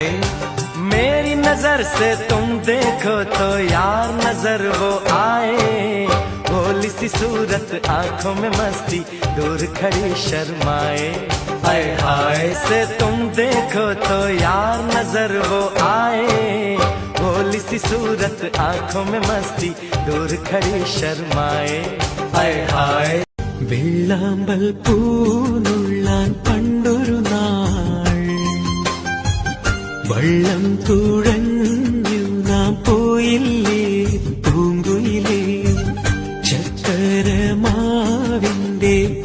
मेरी नजर से तुम देखो तो यार नजर वो आए, भोली सी सूरत आंखों में मस्ती, दूर खड़ी शर्माए। हाय हाय से तुम देखो तो यार नजर वो आए, भोली सी सूरत आंखों में मस्ती, दूर खड़ी शर्माए। हाय हाय വെള്ളാമ്പൽ പൂനുള്ളാൻ പണ്ടൊരു നാൾ, വള്ളം തുഴഞ്ഞു നാം പോയില്ലേ പൂങ്കുയിലേ, ചക്കരമാവിന്റെ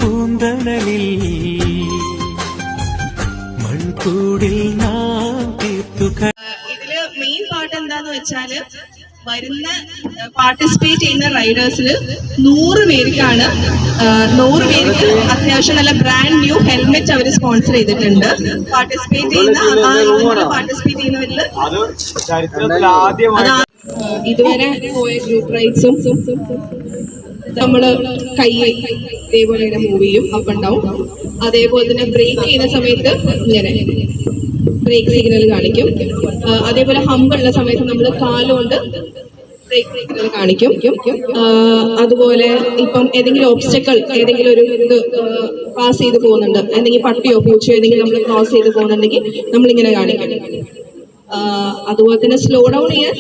പൂന്തണലിൽ മൺകൂടിൽ നാം തീർത്തു. ഇതില് മെയിൻ പാർട്ട് എന്താന്ന് വെച്ചാല് വരുന്ന പാർട്ടിസിപ്പേറ്റ് ചെയ്യുന്ന റൈഡേഴ്സില് 100 പേർക്കാണ് 100 പേർക്ക് അത്യാവശ്യം നല്ല ബ്രാൻഡ് ന്യൂ ഹെൽമെറ്റ് അവർ സ്പോൺസർ ചെയ്തിട്ടുണ്ട്. പാർട്ടിസിപ്പേറ്റ് ചെയ്യുന്നവരില് ഇതുവരെ പോയ ഗ്രൂപ്പ് റൈഡ്സും നമ്മള് കൈ ഇതേപോലെ മൂവ് ചെയ്യും, അപ്പ് ആൻഡ് ഡൗൺ. അതേപോലെ തന്നെ ബ്രേക്ക് ചെയ്യുന്ന സമയത്ത് ഇങ്ങനെ ബ്രേക്ക് സിഗ്നൽ കാണിക്കും. അതേപോലെ ഹമ്പുള്ള സമയത്ത് നമ്മൾ കാലുകൊണ്ട് ബ്രേക്ക് സിഗ്നൽ കാണിക്കും. അതുപോലെ ഇപ്പം ഏതെങ്കിലും ഒബ്സ്റ്റക്കിൾ, ഏതെങ്കിലും ഒരു ഇത് പാസ് ചെയ്ത് പോകുന്നുണ്ട്, എന്തെങ്കിലും പട്ടിയോ പൂച്ചയോ ഏതെങ്കിലും നമ്മൾ ക്രോസ് ചെയ്ത് പോകുന്നുണ്ടെങ്കിൽ നമ്മളിങ്ങനെ കാണിക്കും. അതുപോലെ തന്നെ സ്ലോ ഡൗൺ ചെയ്യാൻ